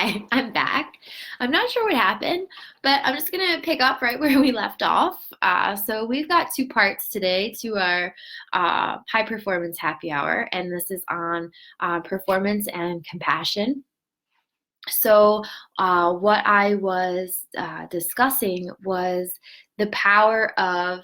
Hi, I'm back. I'm not sure what happened, but I'm just gonna pick up right where we left off. So we've got two parts today to our high performance happy hour, and this is on performance and compassion. So what I was discussing was the power of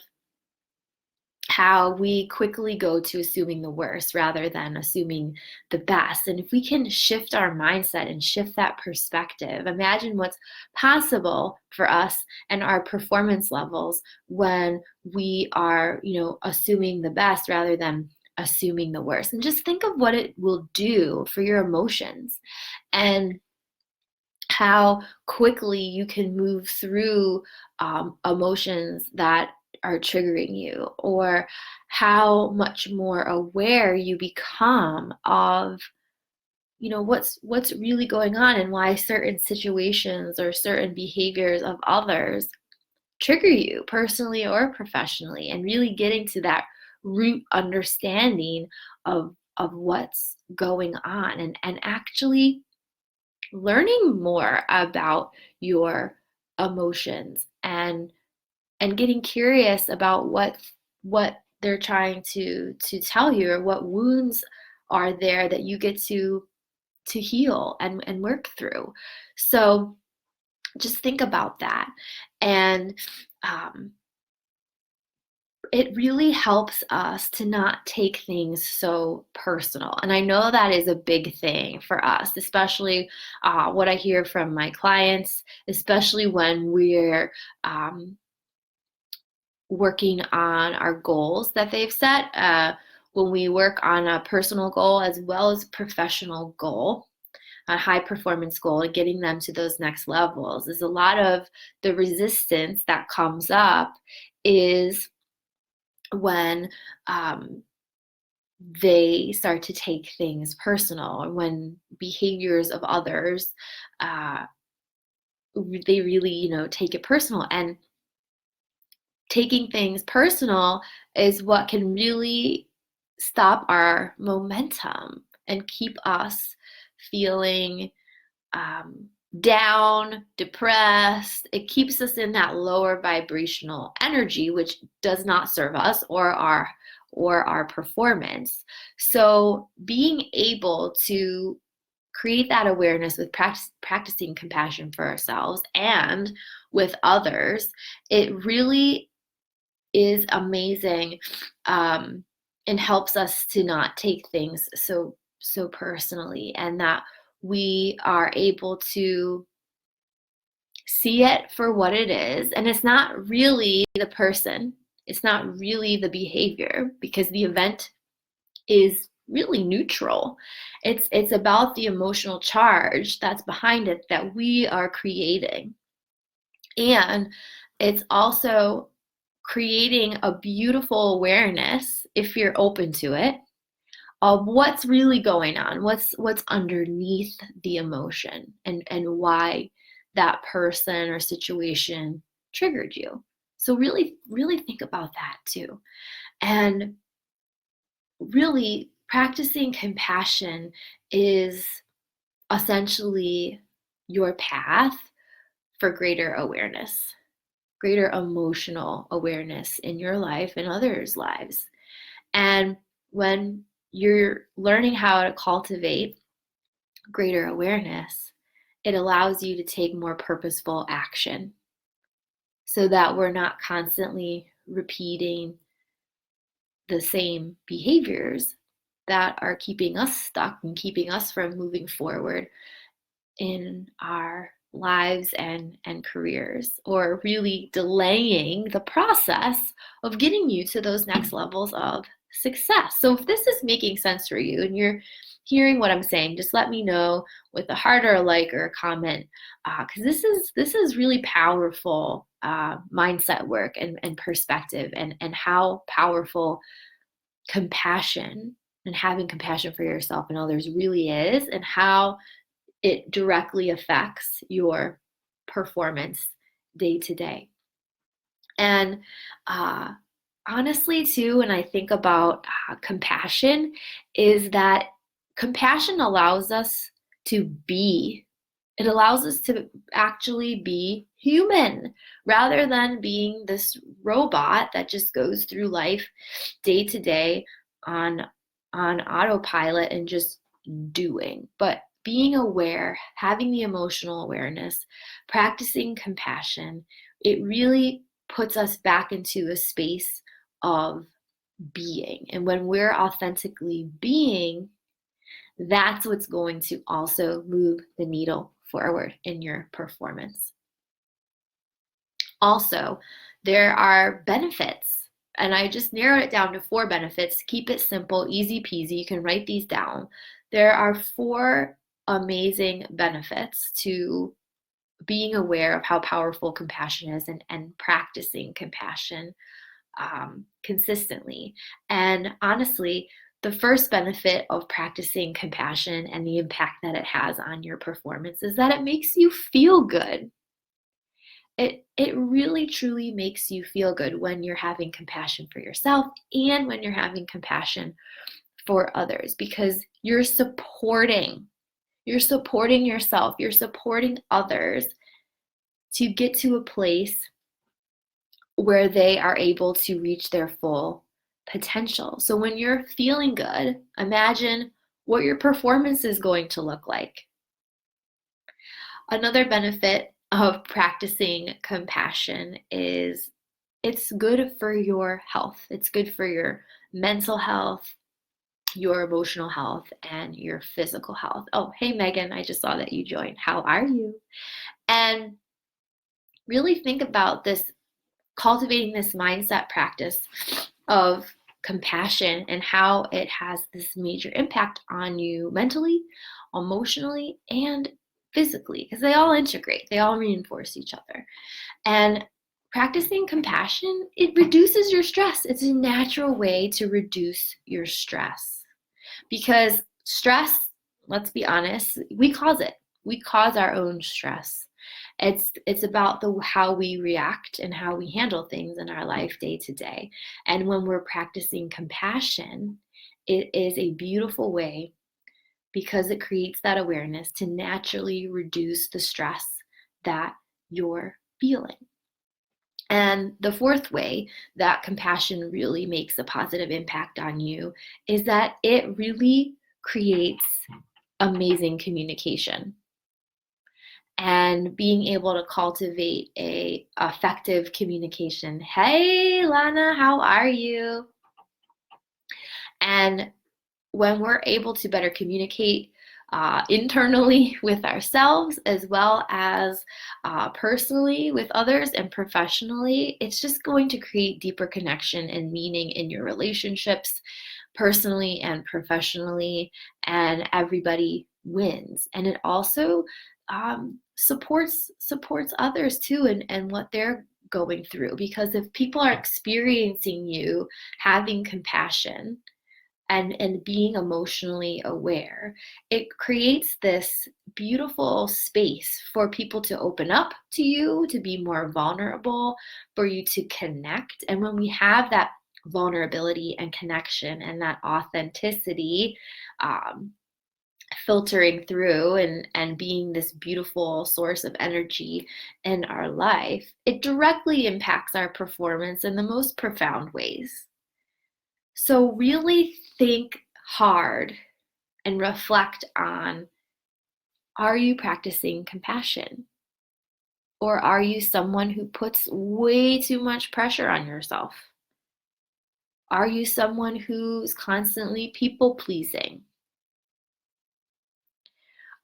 how we quickly go to assuming the worst rather than assuming the best. And if we can shift our mindset and shift that perspective, imagine what's possible for us and our performance levels when we are, assuming the best rather than assuming the worst. And just think of what it will do for your emotions and how quickly you can move through emotions that are triggering you, or how much more aware you become of what's really going on and why certain situations or certain behaviors of others trigger you personally or professionally, and really getting to that root understanding of what's going on, and actually learning more about your emotions, and getting curious about what they're trying to tell you, or what wounds are there that you get to heal and work through. So just think about that. And um, it really helps us to not take things so personal. And I know that is a big thing for us, especially what I hear from my clients, especially when we're working on our goals that they've set. When we work on a personal goal as well as professional goal, a high performance goal, and getting them to those next levels, is a lot of the resistance that comes up is when they start to take things personal, or when behaviors of others, uh, they really, take it personal. And taking things personal is what can really stop our momentum and keep us feeling um, down, depressed. It keeps us in that lower vibrational energy, which does not serve us or our performance. So being able to create that awareness with practicing compassion for ourselves and with others, it really is amazing, and helps us to not take things so personally, and that we are able to see it for what it is. And it's not really the person, it's not really the behavior, because the event is really neutral. It's about the emotional charge that's behind it that we are creating. And it's also creating a beautiful awareness, if you're open to it, of what's really going on, what's underneath the emotion, and why that person or situation triggered you. So really think about that too. And really practicing compassion is essentially your path for greater awareness, greater emotional awareness in your life and others' lives. And when you're learning how to cultivate greater awareness, it allows you to take more purposeful action, so that we're not constantly repeating the same behaviors that are keeping us stuck and keeping us from moving forward in our lives and careers, or really delaying the process of getting you to those next levels of success. So if this is making sense for you and you're hearing what I'm saying, just let me know with a heart or a like or a comment, because this is really powerful mindset work and perspective, and how powerful compassion and having compassion for yourself and others really is, and how it directly affects your performance day to day. And honestly, too, when I think about compassion, is that compassion allows us to be It allows us to actually be human rather than being this robot that just goes through life day to day on autopilot and just doing. But being aware, having the emotional awareness, practicing compassion, it really puts us back into a space of being. And when we're authentically being, that's what's going to also move the needle forward in your performance. Also, there are benefits, and I just narrowed it down to 4 benefits. Keep it simple, easy peasy. You can write these down. There are 4 amazing benefits to being aware of how powerful compassion is and practicing compassion consistently. And honestly, the first benefit of practicing compassion and the impact that it has on your performance is that it makes you feel good. It really truly makes you feel good when you're having compassion for yourself and when you're having compassion for others, because you're supporting yourself, you're supporting others to get to a place where they are able to reach their full potential. So when you're feeling good, imagine what your performance is going to look like. Another benefit of practicing compassion is it's good for your health. It's good for your mental health, your emotional health, and your physical health. Oh, hey, Megan, I just saw that you joined. How are you? And really think about this, cultivating this mindset practice of compassion and how it has this major impact on you mentally, emotionally, and physically, because they all integrate, they all reinforce each other. And practicing compassion, it reduces your stress. It's a natural way to reduce your stress, because stress, let's be honest, we cause it. We cause our own stress. It's about the how we react and how we handle things in our life day to day. And when we're practicing compassion, it is a beautiful way, because it creates that awareness to naturally reduce the stress that you're feeling. And the 4th way that compassion really makes a positive impact on you is that it really creates amazing communication. And being able to cultivate a effective communication. Hey, Lana, how are you? And when we're able to better communicate internally with ourselves, as well as personally with others and professionally, it's just going to create deeper connection and meaning in your relationships, personally and professionally, and everybody wins. And it also supports others too, and what they're going through, because if people are experiencing you having compassion and being emotionally aware, it creates this beautiful space for people to open up to you, to be more vulnerable, for you to connect. And when we have that vulnerability and connection and that authenticity, filtering through and being this beautiful source of energy in our life, it directly impacts our performance in the most profound ways. So really think hard and reflect on, are you practicing compassion? Or are you someone who puts way too much pressure on yourself? Are you someone who's constantly people pleasing?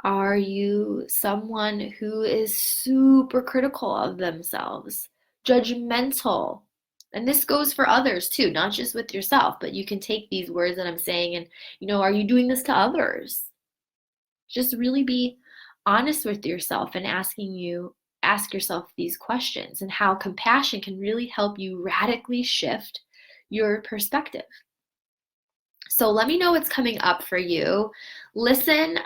Are you someone who is super critical of themselves, judgmental? And this goes for others too, not just with yourself, but you can take these words that I'm saying and, are you doing this to others? Just really be honest with yourself and ask yourself these questions, and how compassion can really help you radically shift your perspective. So let me know what's coming up for you. Listen,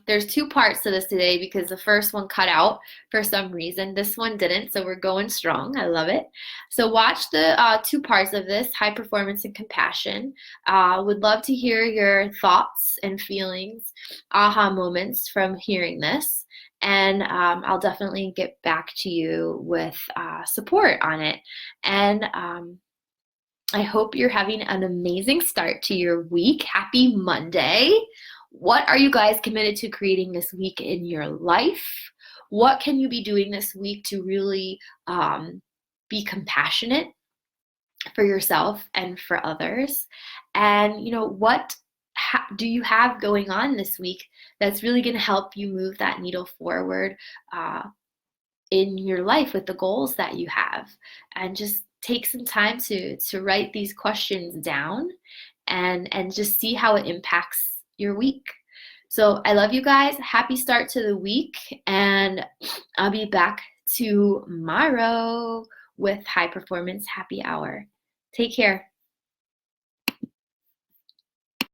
there's 2 parts to this today, because the first one cut out for some reason. This one didn't, so we're going strong. I love it. So watch the 2 parts of this, high performance and compassion. Would love to hear your thoughts and feelings, aha moments from hearing this. and I'll definitely get back to you with support on it. And I hope you're having an amazing start to your week. Happy Monday. What are you guys committed to creating this week in your life? What can you be doing this week to really be compassionate for yourself and for others? And, what do you have going on this week that's really going to help you move that needle forward in your life with the goals that you have? And just take some time to write these questions down and just see how it impacts your week. So I love you guys. Happy start to the week, and I'll be back tomorrow with High Performance Happy Hour. Take care.